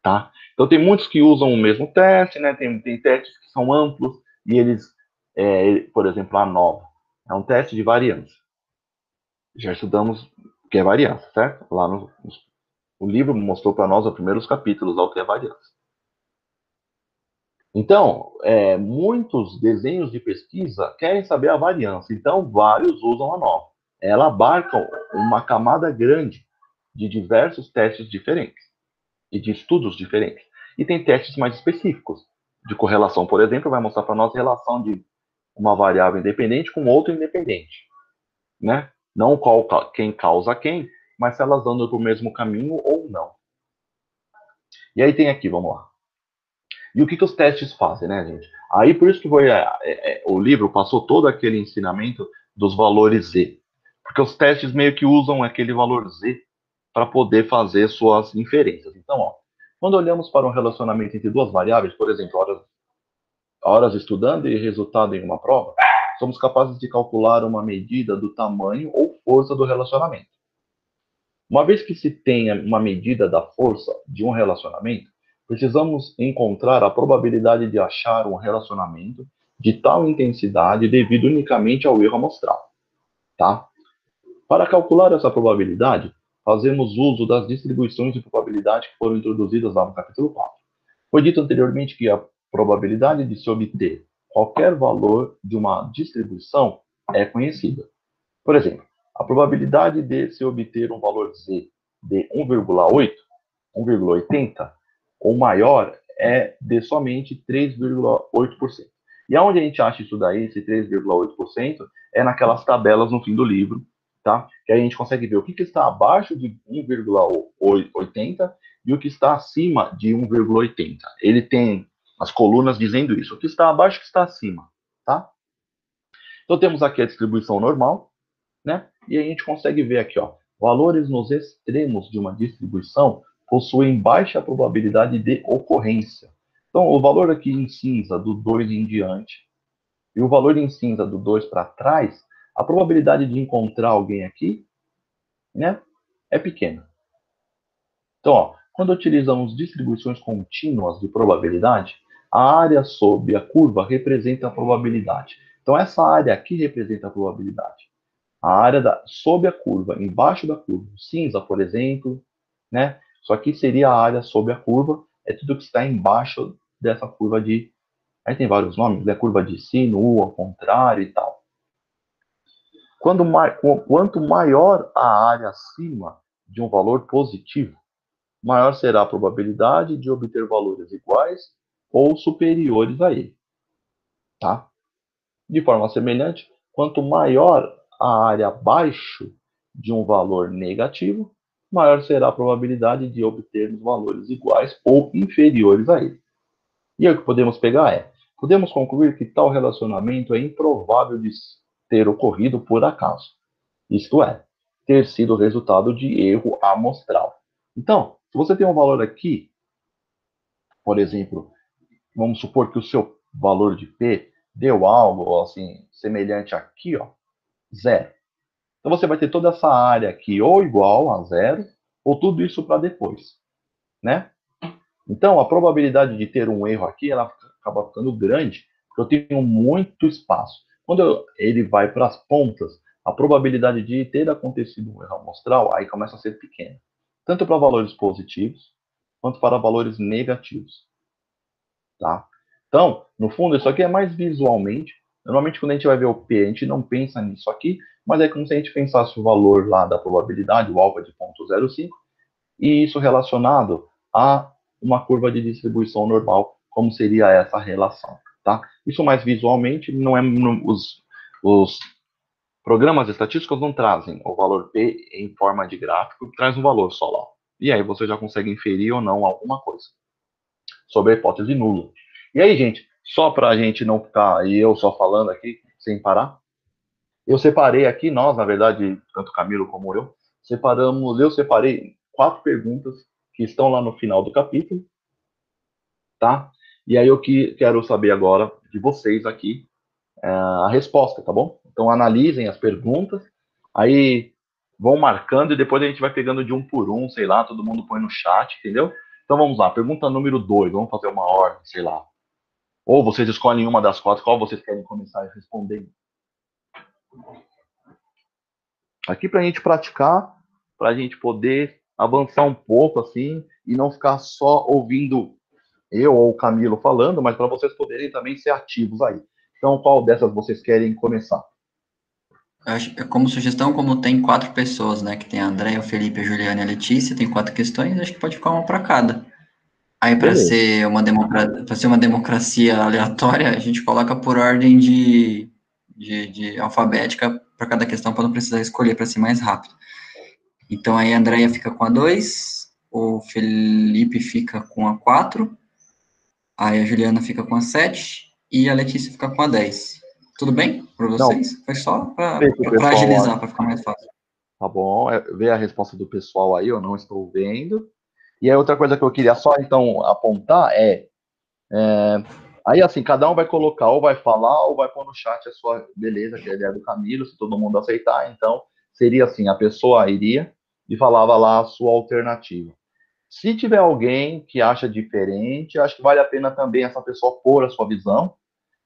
Tá? Então tem muitos que usam o mesmo teste, né? Tem testes que são amplos e eles, por exemplo, a nova é um teste de variância. Já estudamos o que é variância, certo? Lá o livro mostrou para nós os primeiros capítulos ao que é variância. Então, muitos desenhos de pesquisa querem saber a variância, então vários usam a nova. Ela abarca uma camada grande de diversos testes diferentes e de estudos diferentes. E tem testes mais específicos. De correlação, por exemplo, vai mostrar para nós a relação de uma variável independente com outra independente, né? Não quem causa quem, mas se elas andam para o mesmo caminho ou não. E aí tem aqui, vamos lá. E o que os testes fazem, né, gente? Aí por isso que o livro passou todo aquele ensinamento dos valores Z. Porque os testes meio que usam aquele valor Z para poder fazer suas inferências. Então, ó, quando olhamos para um relacionamento entre duas variáveis, por exemplo, horas estudando e resultado em uma prova, somos capazes de calcular uma medida do tamanho ou força do relacionamento. Uma vez que se tenha uma medida da força de um relacionamento, precisamos encontrar a probabilidade de achar um relacionamento de tal intensidade devido unicamente ao erro amostral, tá? Para calcular essa probabilidade, fazemos uso das distribuições de probabilidade que foram introduzidas lá no capítulo 4. Foi dito anteriormente que a probabilidade de se obter qualquer valor de uma distribuição é conhecida. Por exemplo, a probabilidade de se obter um valor Z de 1,8, 1,80 ou maior é de somente 3,8%. E aonde a gente acha isso daí, esse 3,8%, é naquelas tabelas no fim do livro, tá? Que aí a gente consegue ver o que está abaixo de 1,80 e o que está acima de 1,80. Ele tem as colunas dizendo isso, o que está abaixo e o que está acima, tá? Então temos aqui a distribuição normal, né? E a gente consegue ver aqui, ó, valores nos extremos de uma distribuição possuem baixa probabilidade de ocorrência. Então, o valor aqui em cinza do 2 em diante e o valor em cinza do 2 para trás, a probabilidade de encontrar alguém aqui, né, é pequena. Então, ó, quando utilizamos distribuições contínuas de probabilidade, a área sob a curva representa a probabilidade. Então, essa área aqui representa a probabilidade. A área sob a curva, embaixo da curva, cinza, por exemplo, né? Isso aqui seria a área sob a curva, é tudo que está embaixo dessa curva de... Aí tem vários nomes, né? Curva de sino, U ao contrário e tal. Quanto maior a área acima de um valor positivo, maior será a probabilidade de obter valores iguais ou superiores a ele. Tá? De forma semelhante, quanto maior a área abaixo de um valor negativo, maior será a probabilidade de obtermos valores iguais ou inferiores a ele. E aí o que podemos pegar é, podemos concluir que tal relacionamento é improvável de ter ocorrido por acaso. Isto é, ter sido resultado de erro amostral. Então, se você tem um valor aqui, por exemplo, vamos supor que o seu valor de P deu algo assim semelhante aqui, ó, zero. Então você vai ter toda essa área aqui ou igual a zero, ou tudo isso para depois, né? Então a probabilidade de ter um erro aqui, ela acaba ficando grande, porque eu tenho muito espaço. Quando ele vai para as pontas, a probabilidade de ter acontecido um erro amostral aí começa a ser pequena, tanto para valores positivos quanto para valores negativos, tá? Então, no fundo, isso aqui é mais visualmente. Normalmente, quando a gente vai ver o P, a gente não pensa nisso aqui, mas é como se a gente pensasse o valor lá da probabilidade, o alfa de 0,05, e isso relacionado a uma curva de distribuição normal, como seria essa relação, tá? Isso mais visualmente, não é os programas estatísticos não trazem o valor P em forma de gráfico, traz um valor só lá. E aí você já consegue inferir ou não alguma coisa sobre a hipótese nula. E aí, gente, só para a gente não ficar e eu só falando aqui sem parar, eu separei aqui, nós, na verdade, tanto Camilo como eu separei 4 perguntas que estão lá no final do capítulo, tá? E aí eu quero saber agora de vocês aqui a resposta, tá bom? Então analisem as perguntas, aí vão marcando e depois a gente vai pegando de um por um, sei lá, todo mundo põe no chat, entendeu? Então vamos lá, pergunta número 2, vamos fazer uma ordem, sei lá. Ou vocês escolhem uma das 4, qual vocês querem começar a responder? Aqui para a gente praticar, para a gente poder avançar um pouco assim e não ficar só ouvindo eu ou o Camilo falando, mas para vocês poderem também ser ativos aí. Então, qual dessas vocês querem começar? Acho, como sugestão, como tem 4 pessoas, né, que tem a André, o Felipe, a Juliana e a Letícia, tem 4 questões, acho que pode ficar uma para cada. Aí, Beleza. para ser uma democracia aleatória, a gente coloca por ordem de alfabética para cada questão, para não precisar escolher, para ser mais rápido. Então, aí a Andrea fica com a 2, o Felipe fica com a 4, aí a Juliana fica com a 7 e a Letícia fica com a 10. Tudo bem para Não, vocês? Foi só para vê se o pessoal agilizar, para ficar mais fácil. tá bom, vê a resposta do pessoal aí, eu não estou vendo. E aí outra coisa que eu queria só então apontar aí assim, cada um vai colocar, ou vai falar, ou vai pôr no chat a sua beleza, que é a ideia do Camilo, se todo mundo aceitar. Então, seria assim, a pessoa iria e falava lá a sua alternativa. Se tiver alguém que acha diferente, acho que vale a pena também essa pessoa pôr a sua visão,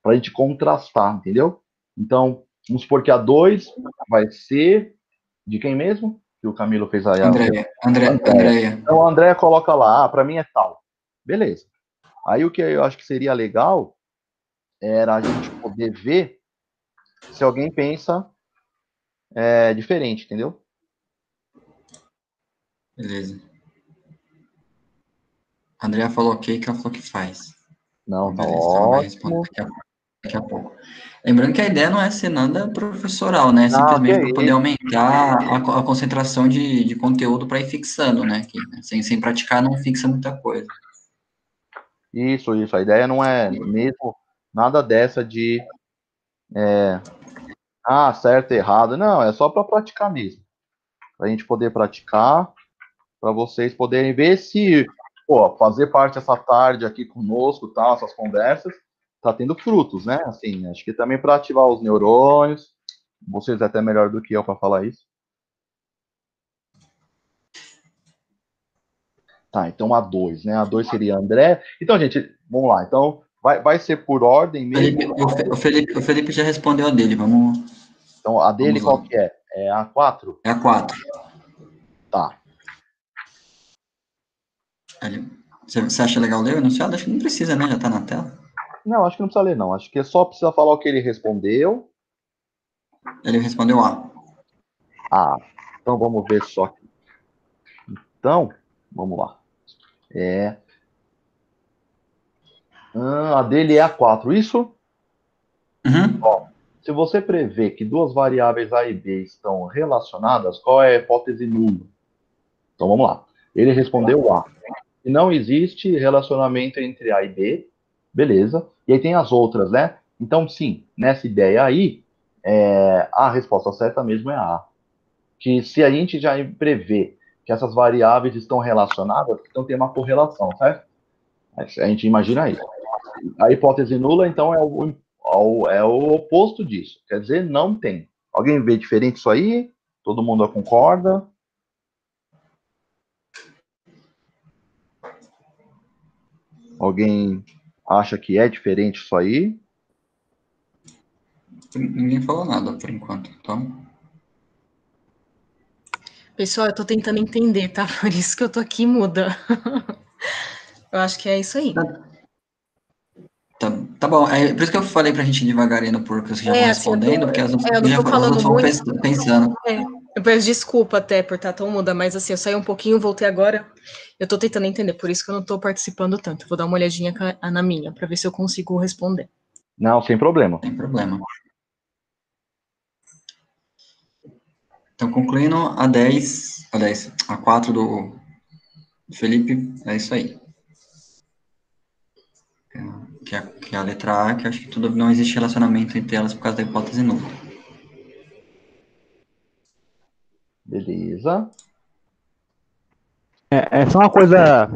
para a gente contrastar, entendeu? Então, vamos supor que a 2 vai ser de quem mesmo? Que o Camilo fez aí a Andréia. Andréia. Então, a Andréia coloca lá, para mim é tal. Beleza. Aí o que eu acho que seria legal era a gente poder ver se alguém pensa diferente, entendeu? Beleza. A Andrea falou ok, que ela falou que faz. Não, Então, tá beleza, então ela vai responder ótimo. daqui a pouco. Lembrando que a ideia não é ser nada professoral, né? É Não, que simplesmente é para poder isso. aumentar a concentração de conteúdo para ir fixando, né? Que, sem praticar não fixa muita coisa. Isso. A ideia não é mesmo nada dessa de certo, errado. Não, é só para praticar mesmo. Para a gente poder praticar, para vocês poderem ver se, pô, fazer parte essa tarde aqui conosco, tal, essas conversas, tá tendo frutos, né? Assim, acho que também para ativar os neurônios. Vocês é até melhor do que eu para falar isso. Tá, então A2, né? A2 seria André. Então, gente, vamos lá. Então, vai ser por ordem mesmo. O Felipe já respondeu a dele, vamos, Então, a dele vamos lá. qual que é? É a 4? É a 4. Tá. Você acha legal ler o enunciado? Acho que não precisa, né? Já tá na tela. Não, acho que não precisa ler, não. Acho que só precisa falar o que ele respondeu. Ele respondeu A. Ah, então vamos ver só aqui. Então, vamos lá. A dele é a 4, isso? Uhum. Ó, se você prevê que duas variáveis A e B estão relacionadas, qual é a hipótese nula? Então vamos lá. Ele respondeu A. E não existe relacionamento entre A e B, beleza. E aí tem as outras, né? Então, sim, nessa ideia aí, a resposta certa mesmo é a A. Que se a gente já prevê que essas variáveis estão relacionadas, então tem uma correlação, certo? A gente imagina isso. A hipótese nula, então, é o oposto disso. Quer dizer, não tem. Alguém vê diferente isso aí? Todo mundo concorda? Alguém acha que é diferente isso aí? Ninguém falou nada por enquanto, então. Pessoal, eu tô tentando entender, tá? Por isso que eu tô aqui muda. Eu acho que é isso aí. Tá bom, é por isso que eu falei pra gente ir devagarinho, porque vocês já vão Assim, respondendo, porque as outras eu não tô falando vão muito. pensando. Eu peço desculpa até por estar tão muda, mas assim, eu saí um pouquinho, voltei agora. Eu tô tentando entender, por isso que eu não tô participando tanto. Vou dar uma olhadinha na minha, pra ver se eu consigo responder. Não, sem problema. Sem problema. Então, concluindo, a 4 do Felipe, é isso aí. Que é a letra A, que eu acho que tudo não existe relacionamento entre elas por causa da hipótese nula. Beleza. É só uma coisa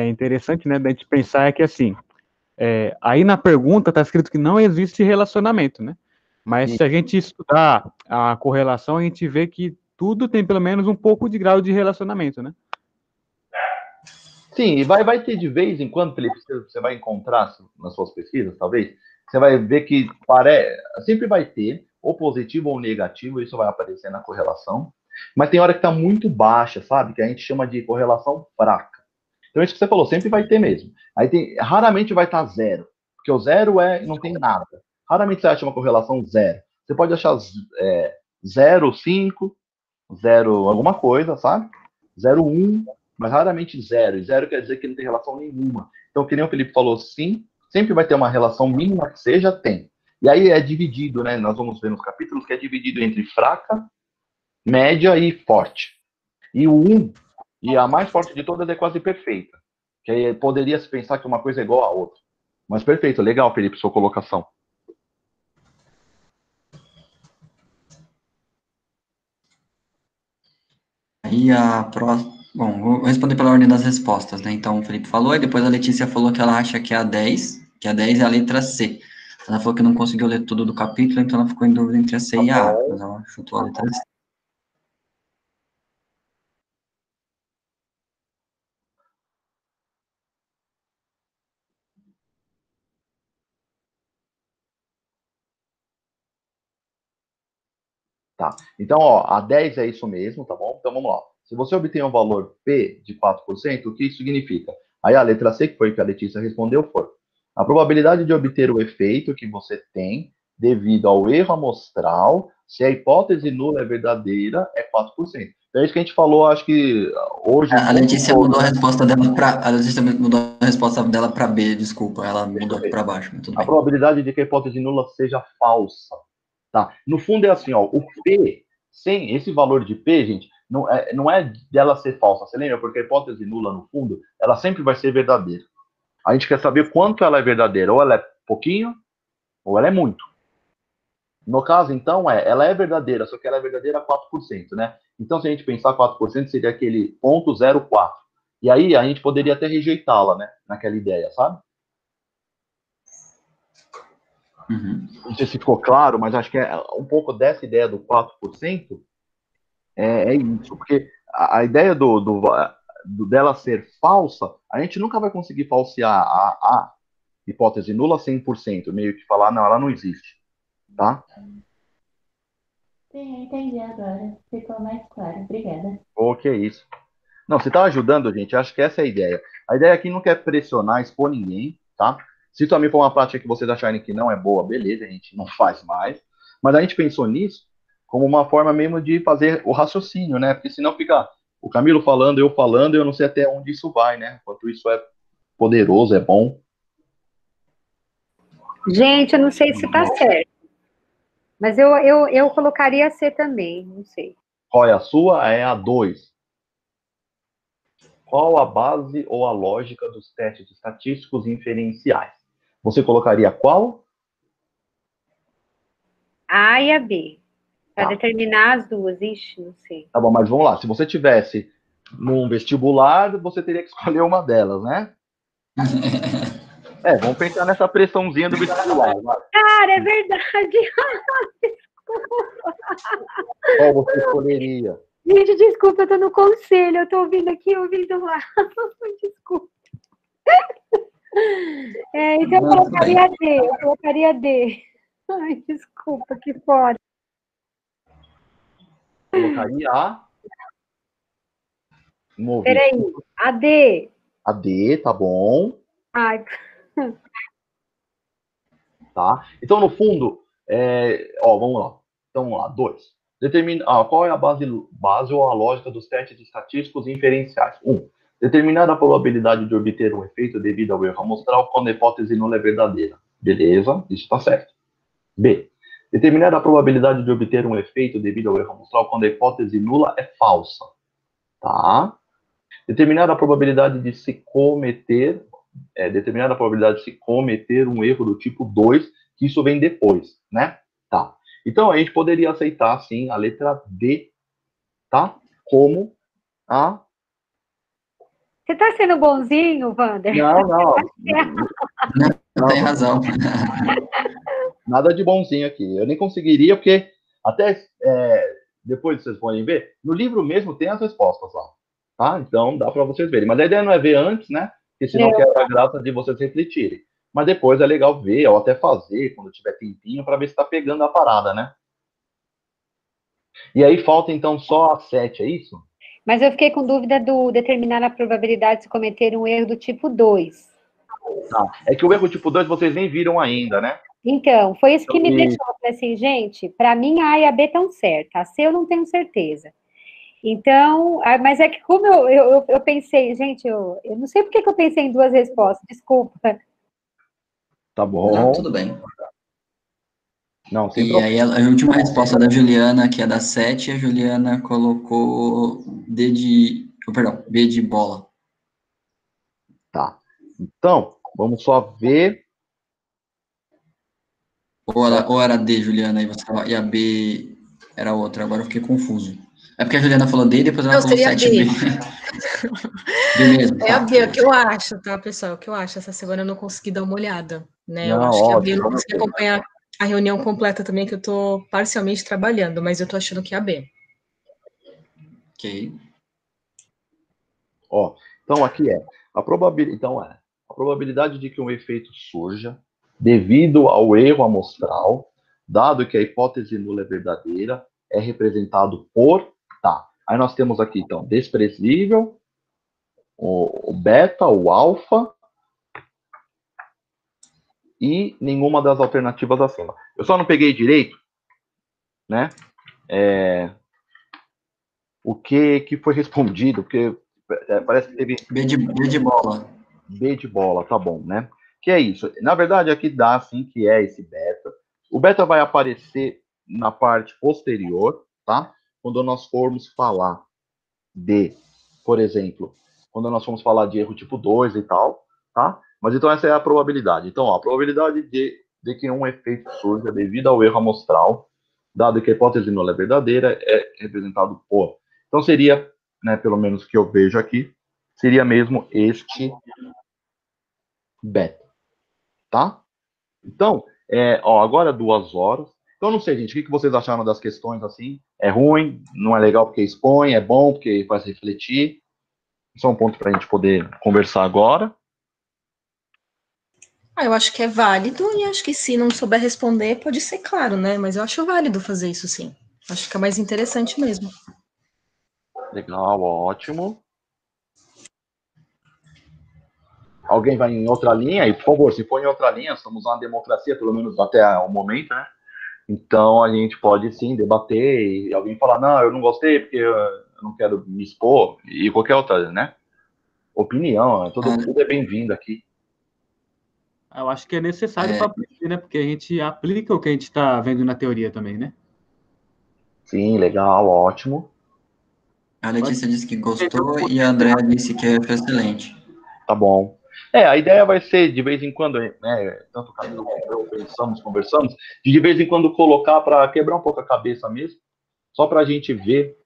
interessante, né, da gente pensar é que, assim, aí na pergunta está escrito que não existe relacionamento, né? Mas se a gente estudar a correlação, a gente vê que tudo tem pelo menos um pouco de grau de relacionamento, né? Sim, e vai ter de vez em quando, Felipe, você vai encontrar nas suas pesquisas, talvez, você vai ver que sempre vai ter, ou positivo ou negativo, isso vai aparecer na correlação, mas tem hora que está muito baixa, sabe? Que a gente chama de correlação fraca. Então, isso que você falou, sempre vai ter mesmo. Aí raramente vai estar zero, porque o zero não tem nada. Raramente você acha uma correlação zero. Você pode achar 0,5, zero alguma coisa, sabe? 0,1, mas raramente zero. E zero quer dizer que não tem relação nenhuma. Então, que nem o Felipe falou, sim, sempre vai ter uma relação mínima que seja, tem. E aí é dividido, né? Nós vamos ver nos capítulos que é dividido entre fraca, média e forte. E o 1, e a mais forte de todas é quase perfeita. Que aí poderia se pensar que uma coisa é igual à outra. Mas perfeito, legal, Felipe, sua colocação. Aí a próxima. Bom, vou responder pela ordem das respostas, né? Então, o Felipe falou, e depois a Letícia falou que ela acha que é a 10, que a 10 é a letra C. Ela falou que não conseguiu ler tudo do capítulo, então ela ficou em dúvida entre a C e a A, mas ela chutou a letra C. Tá. Então, ó, a 10 é isso mesmo, tá bom? Então, vamos lá. Se você obtém um valor P de 4%, o que isso significa? Aí a letra C, que foi o que a Letícia respondeu, foi a probabilidade de obter o efeito que você tem devido ao erro amostral, se a hipótese nula é verdadeira, é 4%. Então, é isso que a gente falou, acho que hoje o A tempo Letícia todo, mudou a né? resposta dela para a Letícia mudou a resposta dela para B, desculpa, ela mudou aqui para baixo, mas tudo A bem. probabilidade de que a hipótese nula seja falsa. Tá? No fundo é assim, ó, o P, sem esse valor de P, gente, não é dela ser falsa. Você lembra? Porque a hipótese nula, no fundo, ela sempre vai ser verdadeira. A gente quer saber quanto ela é verdadeira. Ou ela é pouquinho, ou ela é muito. No caso, então, ela é verdadeira, só que ela é verdadeira a 4%, né? Então, se a gente pensar 4%, seria aquele 0,04. E aí, a gente poderia até rejeitá-la, né? Naquela ideia, sabe? Uhum. Não sei se ficou claro, mas acho que um pouco dessa ideia do 4% é isso. Porque a ideia dela ser falsa, a gente nunca vai conseguir falsear a hipótese nula 100%, meio que falar, não, ela não existe, tá? Sim, eu entendi agora. Ficou mais claro. Obrigada. Que é isso. Não, você tá ajudando, gente, acho que essa é a ideia. A ideia aqui não quer pressionar, expor ninguém, tá? Se também for uma prática que vocês acharem que não é boa, beleza, a gente não faz mais. Mas a gente pensou nisso como uma forma mesmo de fazer o raciocínio, né? Porque senão fica o Camilo falando, eu não sei até onde isso vai, né? Quanto isso é poderoso, é bom. Gente, eu não sei se tá certo. Mas eu colocaria C também, não sei. Qual é a sua? É a 2. Qual a base ou a lógica dos testes estatísticos inferenciais? Você colocaria qual? A e a B. Para Tá. determinar as duas. Ixi, não sei. Tá bom, mas vamos lá. Se você tivesse num vestibular, você teria que escolher uma delas, né? Vamos pensar nessa pressãozinha do vestibular. Vai. Cara, é verdade. Qual você escolheria? Gente, desculpa, eu tô no conselho. Eu tô ouvindo aqui, ouvindo lá. Desculpa. Então eu colocaria D. Eu colocaria D. Ai, desculpa, que fora. Colocaria a... Peraí, a D. A D, tá bom. Ai. Tá. Então, no fundo, vamos lá. Então, vamos lá, 2. Qual é a base ou a lógica dos testes estatísticos inferenciais? 1. Determinar a probabilidade de obter um efeito devido ao erro amostral quando a hipótese nula é verdadeira. Beleza, isso está certo. B. Determinar a probabilidade de obter um efeito devido ao erro amostral quando a hipótese nula é falsa. Tá? Determinar a probabilidade de se cometer um erro do tipo 2, que isso vem depois, né? Tá. Então, a gente poderia aceitar, sim, a letra D, tá? Como a... Você tá sendo bonzinho, Wander? Não. Tem razão. Nada de bonzinho aqui. Eu nem conseguiria, porque até depois vocês podem ver, no livro mesmo tem as respostas lá, tá? Então, dá para vocês verem. Mas a ideia não é ver antes, né? Porque senão quebra a graça de vocês refletirem. Mas depois é legal ver, ou até fazer, quando tiver tempinho, para ver se está pegando a parada, né? E aí falta, então, só a 7, é isso? Mas eu fiquei com dúvida do determinar a probabilidade de se cometer um erro do tipo 2. Tá. É que o erro tipo 2 vocês nem viram ainda, né? Então, foi isso que me deixou assim, gente, para mim a A e a B estão certas. A C eu não tenho certeza. Então, mas é que como eu pensei, gente, eu não sei por que eu pensei em duas respostas, desculpa. Tá bom. Não, tudo bem. Não, sem E problema. aí a última resposta da Juliana, que é da 7, a Juliana colocou B de bola. Tá. Então, vamos só ver. Ou era D, Juliana, e a B era outra, agora eu fiquei confuso. É porque a Juliana falou D e depois ela falou 7B. B mesmo, É a B, o que eu acho, tá, pessoal? O que eu acho. Essa semana eu não consegui dar uma olhada, né? Eu acho que a B eu não consegui acompanhar a reunião completa também, que eu tô parcialmente trabalhando, mas eu tô achando que é a B. Ok. Então aqui a probabilidade de que um efeito surja devido ao erro amostral, dado que a hipótese nula é verdadeira, é representado por, tá. Aí nós temos aqui, então, desprezível, o beta, o alfa, e nenhuma das alternativas acima. Eu só não peguei direito, né, o que foi respondido, porque parece que teve... B de bola. B de bola, tá bom, né? Que é isso. Na verdade, aqui dá, assim, que é esse beta. O beta vai aparecer na parte posterior, tá? Quando nós formos falar por exemplo, quando nós formos falar de erro tipo 2 e tal, tá? Mas então essa é a probabilidade. Então, a probabilidade de que um efeito surja devido ao erro amostral, dado que a hipótese nula é verdadeira, é representado por. Então seria, né, pelo menos que eu vejo aqui, seria mesmo este beta, tá? Então, agora 2 horas. Então, não sei, gente, o que vocês acharam das questões assim? É ruim? Não é legal porque expõe? É bom porque faz refletir? Isso é um ponto para a gente poder conversar agora. Eu acho que é válido e acho que se não souber responder, pode ser claro, né? Mas eu acho válido fazer isso sim. Acho que é mais interessante mesmo. Legal, ótimo. Alguém vai em outra linha? E, por favor, se for em outra linha, estamos numa democracia, pelo menos até o momento, né? Então, a gente pode, sim, debater e alguém falar, não, eu não gostei porque eu não quero me expor, e qualquer outra, né? Opinião, tudo é bem-vindo aqui. Eu acho que é necessário para aprender, né? Porque a gente aplica o que a gente está vendo na teoria também, né? Sim, legal, ótimo. A Letícia disse que gostou e a Andrea disse que foi excelente. Tá bom. A ideia vai ser, de vez em quando, né, tanto o Camilo como eu conversamos, de vez em quando colocar para quebrar um pouco a cabeça mesmo, só para a gente ver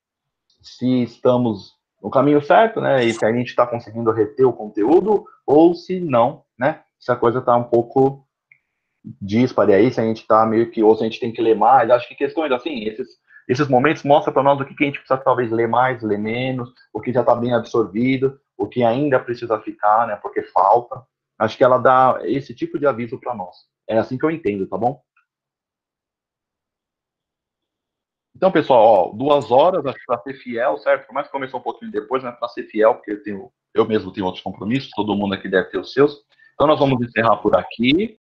se estamos no caminho certo, né, e se a gente está conseguindo reter o conteúdo, ou se não, né, se a coisa está um pouco dispare aí, se a gente está meio que, ou se a gente tem que ler mais. Acho que questões assim, esses momentos mostram para nós o que a gente precisa talvez ler mais, ler menos, o que já está bem absorvido, o que ainda precisa ficar, né, porque falta. Acho que ela dá esse tipo de aviso para nós. É assim que eu entendo, tá bom? Então, pessoal, 2 horas, acho que para ser fiel, certo? Por mais que começou um pouquinho depois, mas para ser fiel, porque eu mesmo tenho outros compromissos, todo mundo aqui deve ter os seus. Então, nós vamos encerrar por aqui.